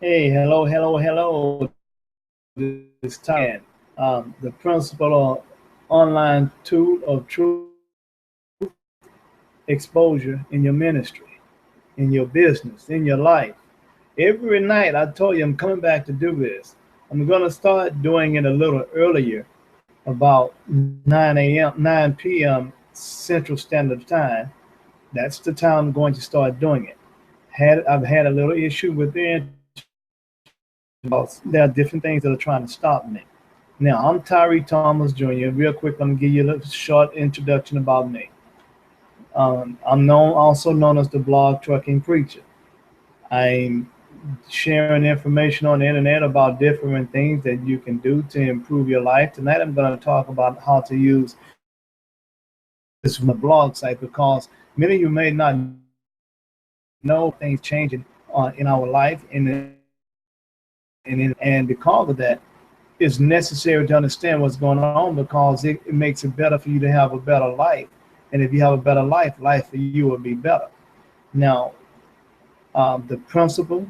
Hey, hello, hello, hello. This is Tyree. The principle of online tool of truth exposure in your ministry, in your business, in your life. Every night, I told you I'm coming back to do this. I'm going to start doing it a little earlier, about 9 a.m., 9 p.m. Central Standard Time. That's the time I'm going to start doing it. I've had a little issue with the internet because there are different things that are trying to stop me. Now, I'm Tyree Thomas Jr. Real quick, I'm gonna give you a little short introduction about me. Also known as the blog trucking preacher. I'm sharing information on the internet about different things that you can do to improve your life. Tonight, I'm going to talk about how to use this from the blog site because many of you may not know things changing in our life, and because of that, it's necessary to understand what's going on because it makes it better for you to have a better life. And if you have a better life, life for you will be better. Now, the principle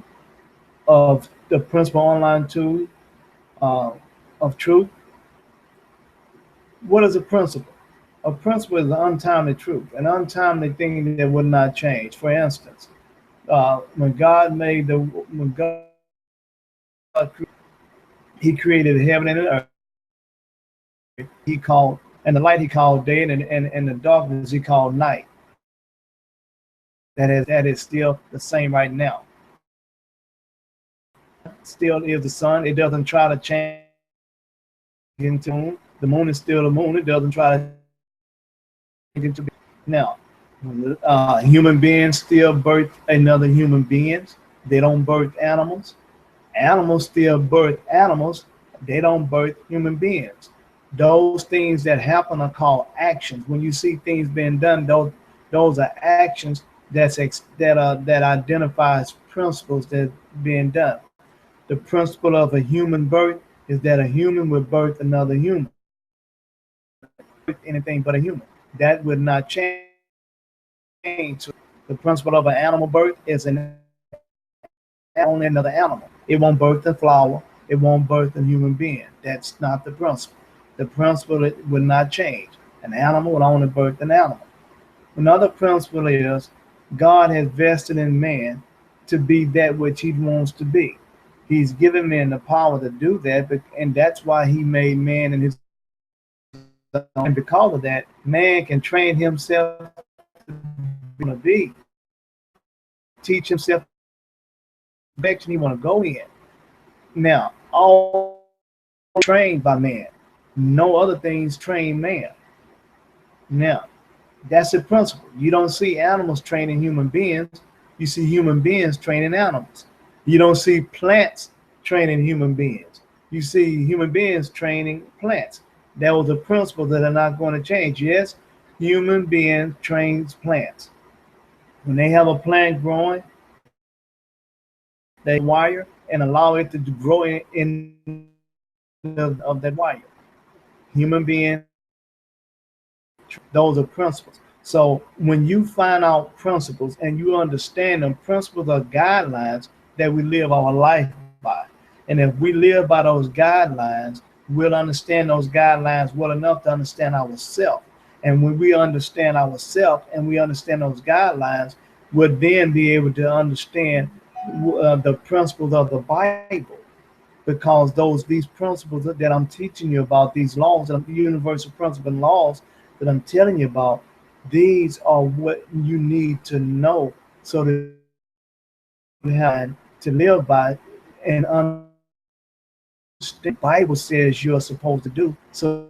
online tool uh, of truth. What is a principle? A principle is an untimely truth, an untimely thing that would not change. For instance, when God he created heaven and earth, he called and the light he called day and the darkness he called night. That is still the same right now. Still is the sun. It doesn't try to change into the moon. The moon is still the moon. It doesn't try to change into now. Human beings still birth another human beings. They don't birth animals. Animals still birth animals. They don't birth human beings. Those things that happen are called actions. When you see things being done, those are actions that identifies principles that being done. The principle of a human birth is that a human will birth another human, anything but a human. That would not change. The principle of an animal birth is only another animal. It won't birth a flower. It won't birth a human being. That's not the principle. The principle it will not change. An animal will only birth an animal. Another principle is God has vested in man to be that which he wants to be. He's given man the power to do that, and that's why he made man in his and because of that, man can train himself to be, teach himself the direction he want to go in. Now, all trained by man. No other things train man. Now, that's the principle. You don't see animals training human beings. You see human beings training animals. You don't see plants training human beings. You see human beings training plants. That was a principle that are not going to change. Yes, human being trains plants. When they have a plant growing, they wire and allow it to grow in of that wire. Human being, those are principles. So when you find out principles and you understand them, principles are guidelines that we live our life by. And if we live by those guidelines, we'll understand those guidelines well enough to understand ourselves. And when we understand ourselves and we understand those guidelines, we'll then be able to understand the principles of the Bible because these principles that I'm teaching you about, these laws, universal principle and laws that I'm telling you about, these are what you need to know so that you have to live by and understand the Bible says you're supposed to do so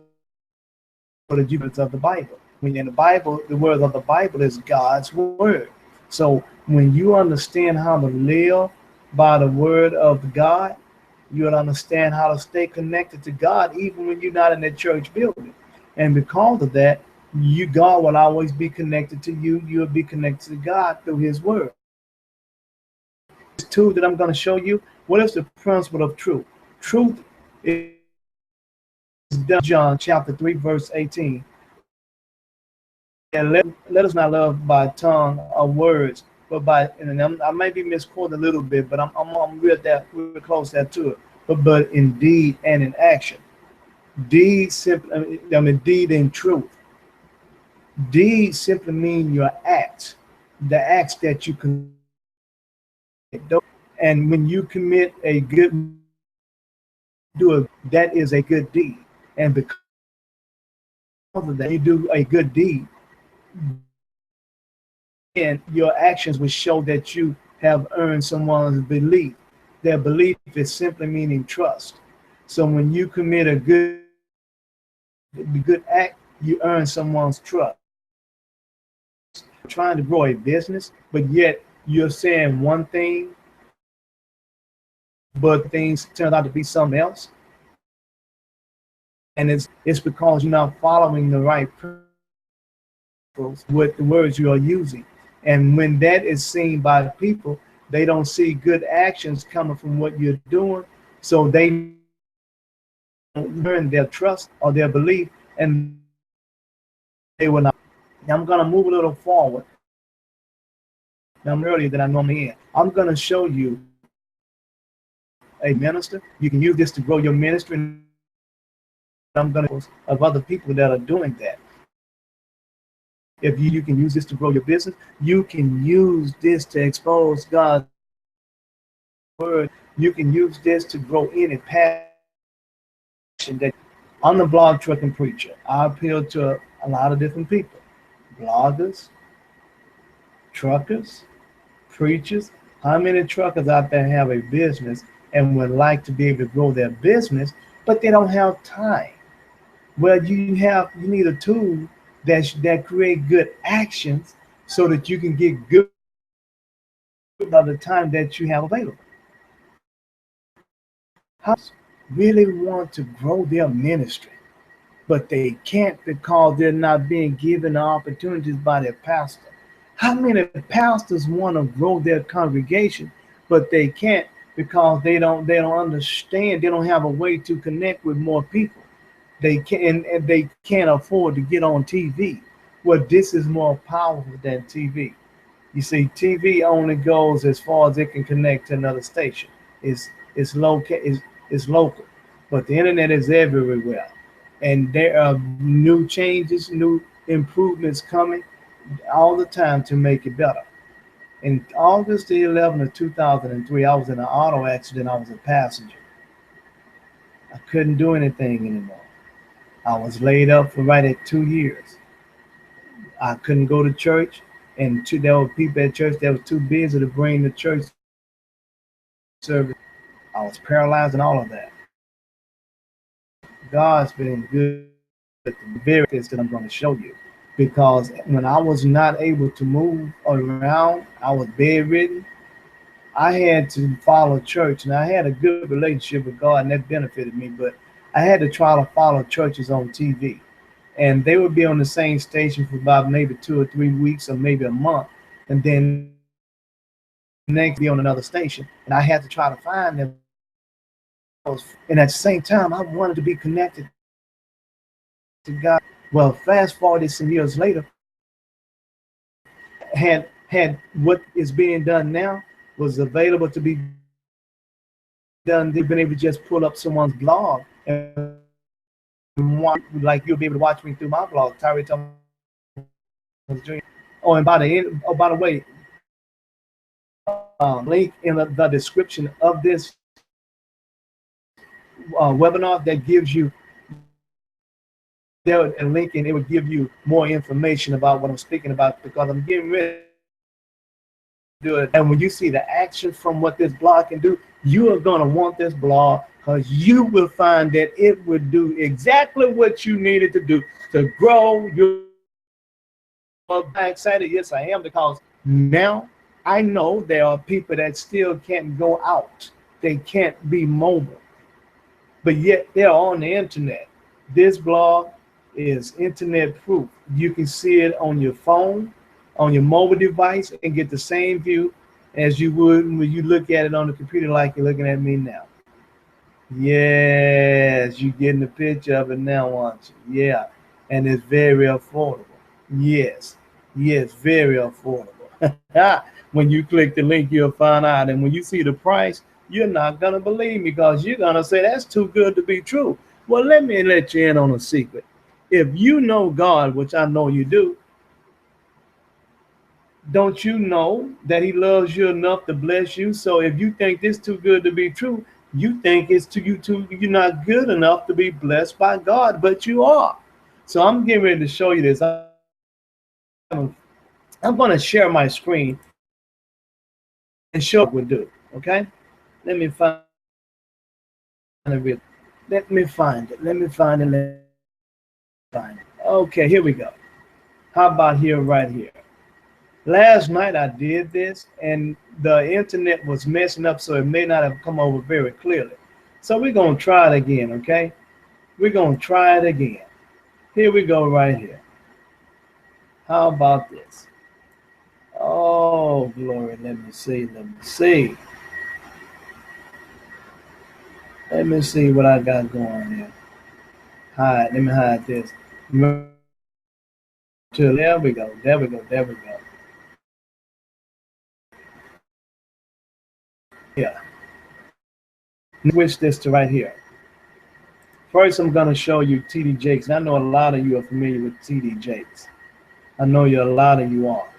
that you of the Bible. When in the Bible, the word of the Bible is God's word. So when you understand how to live by the word of God, you'll understand how to stay connected to God even when you're not in that church building. And because of that, God will always be connected to you. You'll be connected to God through His Word. This tool that I'm going to show you, what is the principle of truth? Truth is John chapter 3, verse 18. And let us not love by tongue or words, but I might be misquoting a little bit, but I'm real close there to it. But in deed and in action, deed simply, I mean, deed in truth. Deed simply mean your acts, the acts that you can. And when you commit a good, that is a good deed. And because of that, you do a good deed, and your actions will show that you have earned someone's belief. Their belief is simply meaning trust. So when you commit a good act, you earn someone's trust. Trying to grow a business, but yet you're saying one thing, but things turn out to be something else. And it's because you're not following the right principles with the words you are using. And when that is seen by people, they don't see good actions coming from what you're doing. So they learn their trust or their belief, and they will not. Now I'm going to move a little forward. Now I'm earlier than I normally am. I'm going to show you a minister. You can use this to grow your ministry. And I'm going to of other people that are doing that. If you can use this to grow your business, you can use this to expose God's word. You can use this to grow any passion that. I'm the blog trucking preacher. I appeal to a lot of different people, bloggers, truckers, preachers. How many truckers out there have a business and would like to be able to grow their business, but they don't have time? Well, you need a tool that create good actions so that you can get good by the time that you have available. How really want to grow their ministry, but they can't because they're not being given the opportunities by their pastor. How many pastors want to grow their congregation, but they can't because they don't understand, they don't have a way to connect with more people. They can and they can't afford to get on TV. Well, this is more powerful than TV. You see, TV only goes as far as it can connect to another station. It's local, but the internet is everywhere, and there are new changes, new improvements coming all the time to make it better. In August the 11th of 2003, I was in an auto accident. I was a passenger. I couldn't do anything anymore. I was laid up for right at 2 years. I couldn't go to church, and there were people at church that were too busy to bring the church service. I was paralyzed and all of that. God's been good with the very things that I'm going to show you. Because when I was not able to move around, I was bedridden. I had to follow church, and I had a good relationship with God, and that benefited me. But I had to try to follow churches on TV, and they would be on the same station for about maybe 2 or 3 weeks, or maybe a month, and then next be on another station, and I had to try to find them. And at the same time, I wanted to be connected to God. Well, fast forward some years later, had what is being done now was available to be done. They've been able to just pull up someone's blog and watch, like you'll be able to watch me through my blog, Tyree. Oh, and by the way, link in the description of this webinar that gives you there and link, and it would give you more information about what I'm speaking about, because I'm getting ready to do it. And when you see the action from what this blog can do, you are going to want this blog, because you will find that it would do exactly what you needed to do to grow your. I'm excited. Yes, I am, because now I know there are people that still can't go out. They can't be mobile, but yet they're on the internet. This blog is internet proof. You can see it on your phone, on your mobile device, and get the same view as you would when you look at it on the computer, like you're looking at me now. Yes, you're getting the picture of it now, aren't you? Yeah, and it's very affordable. Yes, very affordable. When you click the link, you'll find out. And when you see the price, you're not going to believe me because you're going to say, that's too good to be true. Well, let me let you in on a secret. If you know God, which I know you do, don't you know that he loves you enough to bless you? So if you think this too good to be true, you think it's you're not good enough to be blessed by God, but you are. So I'm getting ready to show you this. I'm going to share my screen and show what we do. Okay? Let me find it. Let me find it. Let me find it. Let me find it. Okay, here we go. How about here, right here? Last night I did this and the internet was messing up, so it may not have come over very clearly. So we're going to try it again, okay? We're going to try it again. Here we go right here. How about this? Oh, glory. Let me see. Let me see. Let me see what I got going here. Hide. Let me hide this. There we go. There we go. There we go. Yeah. Switch this to right here. First, I'm going to show you TD Jakes. And I know a lot of you are familiar with TD Jakes. I know a lot of you are.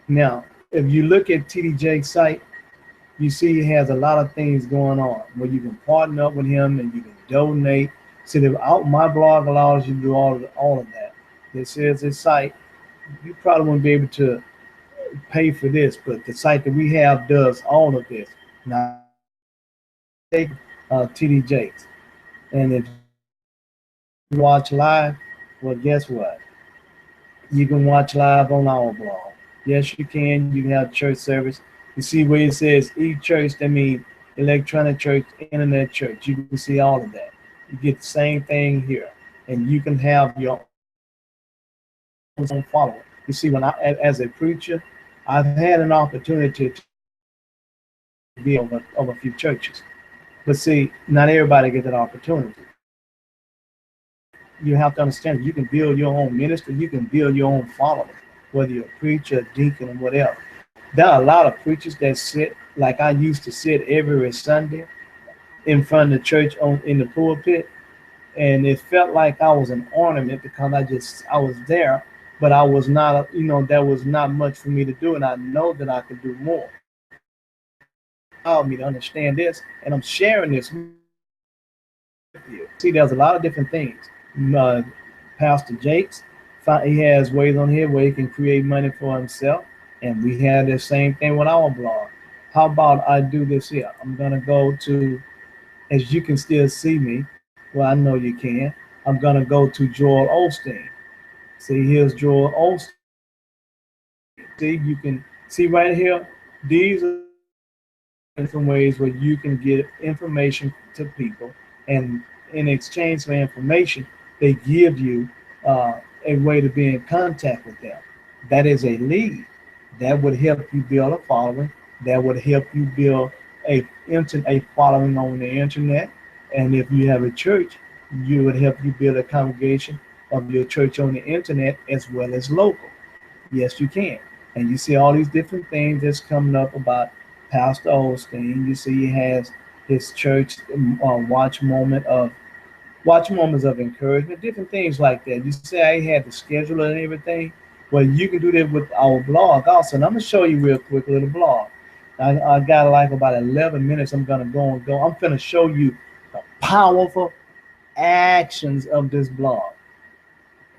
Now, if you look at TD Jakes' site, you see he has a lot of things going on where you can partner up with him and you can donate. See, my blog allows you to do all of that. This is his site. You probably won't be able to pay for this, but the site that we have does all of this. Now, take TD Jakes. And if you watch live, well, guess what? You can watch live on our blog. Yes, you can. You can have church service. You see where it says e-church, that means electronic church, internet church. You can see all of that. You get the same thing here. And you can have your own following. You see, as a preacher, I've had an opportunity to be over a few churches. But see, not everybody gets that opportunity. You have to understand, you can build your own ministry, you can build your own following, whether you're a preacher, a deacon, or whatever. There are a lot of preachers that sit like I used to sit every Sunday in front of the church in the pulpit, and it felt like I was an ornament because I was there, but I was not, there was not much for me to do, and I know that I could do more. Allowed me to understand this, and I'm sharing this with you. See, there's a lot of different things. Uh, Pastor Jakes, he has ways on here where he can create money for himself, and we have the same thing with our blog. How about I do this here? I'm gonna go to, as you can still see me, well, I know you can. I'm gonna go to Joel Osteen. See, here's Joel Osteen. See, you can see right here. These are different ways where you can get information to people, and in exchange for information, they give you a way to be in contact with them. That is a lead. That would help you build a following. That would help you build a following on the internet. And if you have a church, you would help you build a congregation of your church on the internet as well as local. Yes, you can. And you see all these different things that's coming up about Pastor Osteen. You see he has his church watch moments of encouragement, different things like that. You say I had the schedule and everything. Well, you can do that with our blog also. And I'm gonna show you real quick a little blog. I got like about 11 minutes. I'm gonna go and go. I'm gonna show you the powerful actions of this blog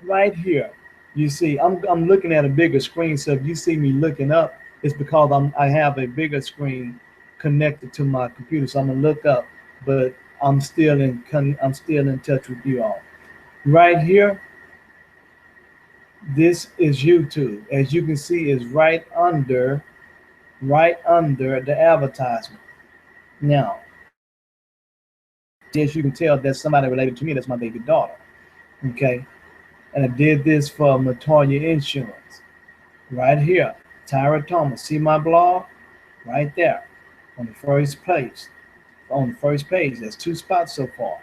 right here. You see, I'm looking at a bigger screen. So if you see me looking up, it's because I have a bigger screen connected to my computer. So I'm gonna look up, but I'm still in touch with you all. Right here, this is YouTube. As you can see, is right under the advertisement. Now, as you can tell, that's somebody related to me. That's my baby daughter. Okay, and I did this for Matoya Insurance. Right here, Tyree Thomas. See my blog? Right there, on the first page. On the first page, there's 2 spots so far.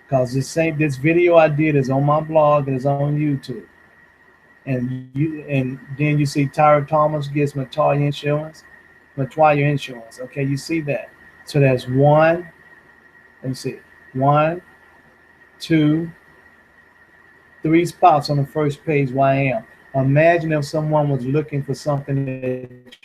Because this video I did is on my blog and is on YouTube. and then you see Tyree Thomas gets Matoya Insurance. Okay, you see that. So that's one. Let me see. One, two, three spots on the first page where I am. Imagine if someone was looking for something that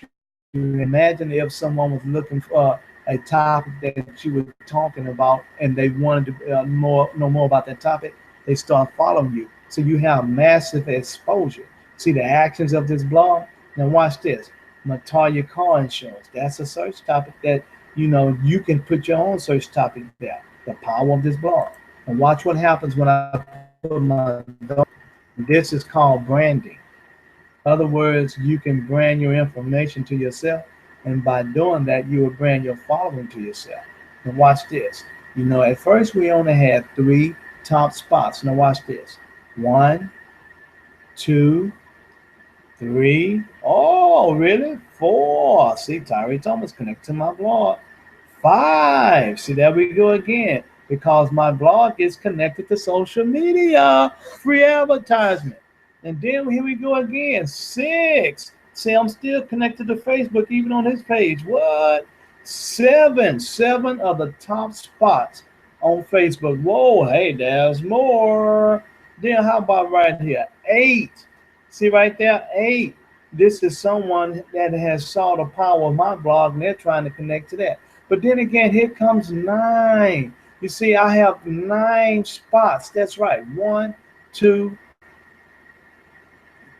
you imagine if someone was looking for a topic that you were talking about and they wanted to know more about that topic, they start following you. So you have massive exposure. See the actions of this blog? Now watch this. Matalia car insurance. That's a search topic that you can put your own search topic there. The power of this blog. And watch what happens when I put my this is called branding. Other words, you can brand your information to yourself, and by doing that, you will brand your following to yourself. And watch this. At first we only had three top spots. Now watch this. One, two, three. Oh, really? Four. See, Tyree Thomas connect to my blog. Five. See, there we go again. Because my blog is connected to social media. Free advertisement. And then here we go again. Six. See, I'm still connected to Facebook, even on his page. What? Seven. Seven of the top spots on Facebook. Whoa, hey, there's more. Then how about right here? Eight. See right there? Eight. This is someone that has saw the power of my blog and they're trying to connect to that. But then again, here comes nine. You see, I have nine spots. That's right. One, two,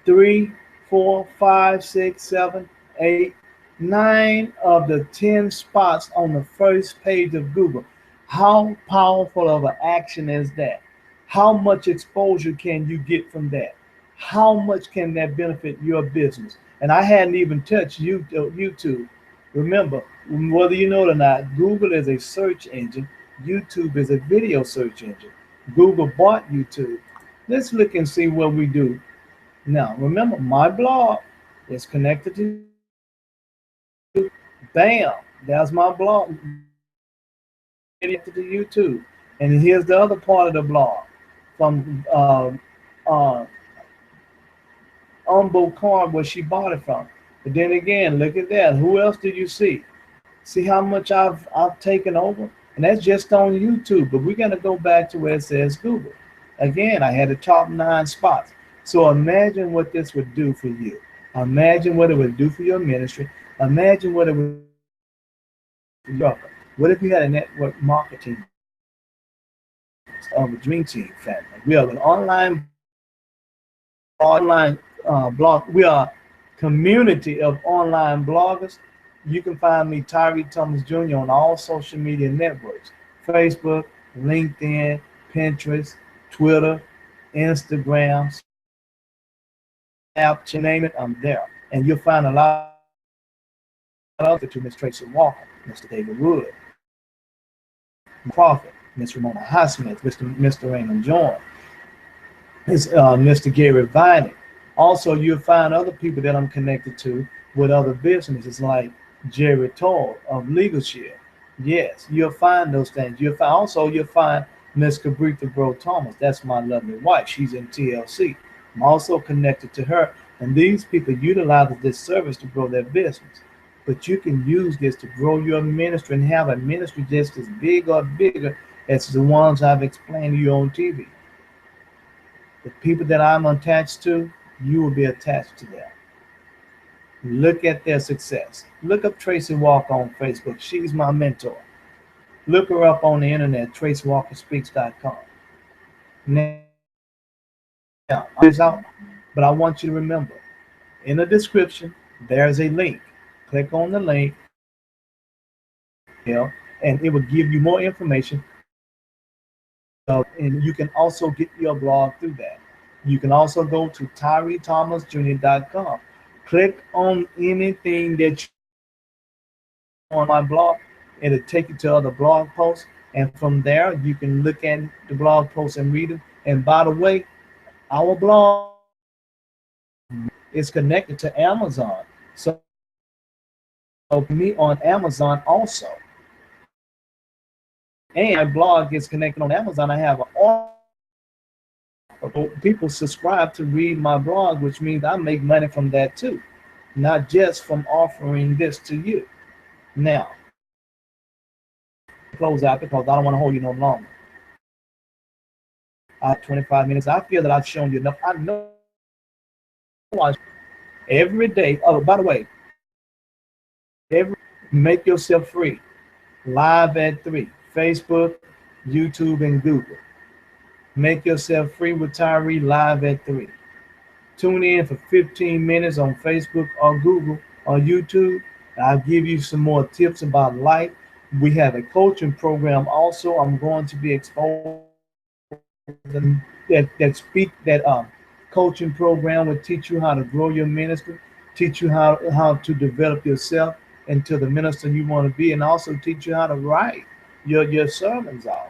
three, four, five, six, seven, eight, nine of the 10 spots on the first page of Google. How powerful of an action is that? How much exposure can you get from that? How much can that benefit your business? And I hadn't even touched YouTube. Remember, whether you know it or not, Google is a search engine. YouTube is a video search engine. Google bought YouTube. Let's look and see what we do. Now, remember, my blog is connected to Bam. That's my blog. Connected to YouTube. And here's the other part of the blog from uh, Umbo Card where she bought it from. But then again, look at that. Who else did you see? See how much I've taken over? And that's just on YouTube. But we're gonna go back to where it says Google. Again, I had the top 9 spots. So imagine what this would do for you. Imagine what it would do for your ministry. Imagine what it would do for your offer. What if you had a network marketing of a dream team family? We are an online blog. We are community of online bloggers. You can find me, Tyree Thomas Jr., on all social media networks: Facebook, LinkedIn, Pinterest, Twitter, Instagram, Snapchat, name it, I'm there. And you'll find a lot of other to Miss Tracy Walker, Mr. David Wood, Crawford, Miss Ramona Highsmith, Mr. Raymond Jones, Mr. Gary Viney. Also, you'll find other people that I'm connected to with other businesses like Jerry Toll of Legal Shield. Yes, you'll find those things. You'll find Miss Cabritha Bro Thomas. That's my lovely wife. She's in TLC. I'm also connected to her. And these people utilize this service to grow their business. But you can use this to grow your ministry and have a ministry just as big or bigger as the ones I've explained to you on TV. The people that I'm attached to, you will be attached to them. Look at their success. Look up Tracy Walker on Facebook. She's my mentor. Look her up on the internet, tracywalkerspeaks.com. Now, out, but I want you to remember, in the description, there's a link. Click on the link, and it will give you more information. And you can also get your blog through that. You can also go to TyreeThomasJr.com. Click on anything that you on my blog. It'll take you to other blog posts. And from there, you can look at the blog posts and read them. And by the way, our blog is connected to Amazon. So me on Amazon also. And my blog is connected on Amazon. I have an People subscribe to read my blog, which means I make money from that too, not just from offering this to you. Now, close out because I don't want to hold you no longer. I have 25 minutes. I feel that I've shown you enough. I know I every day. Oh, by the way, every make yourself free. Live at 3. Facebook, YouTube, and Google. Make yourself free with Tyree live at 3. Tune in for 15 minutes on Facebook or Google or YouTube. I'll give you some more tips about life. We have a coaching program also. I'm going to be exposing that coaching program will teach you how to grow your ministry, teach you how to develop yourself into the minister you want to be, and also teach you how to write your sermons out.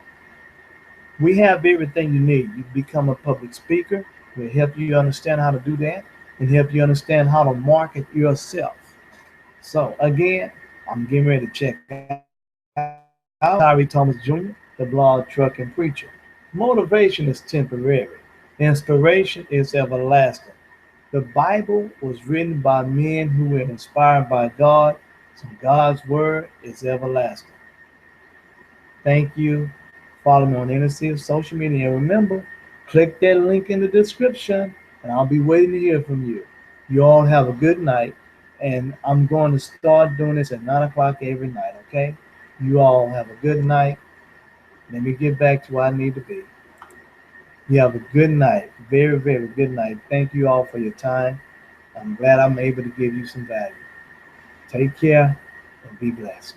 We have everything you need. You become a public speaker. We'll help you understand how to do that and help you understand how to market yourself. So again, I'm getting ready to check out Tyree Thomas Jr., the blog truck and preacher. Motivation is temporary. Inspiration is everlasting. The Bible was written by men who were inspired by God, so God's word is everlasting. Thank you. Follow me on any social media. And remember, click that link in the description, and I'll be waiting to hear from you. You all have a good night, and I'm going to start doing this at 9 o'clock every night, okay? You all have a good night. Let me get back to where I need to be. You have a good night. Very, very good night. Thank you all for your time. I'm glad I'm able to give you some value. Take care and be blessed.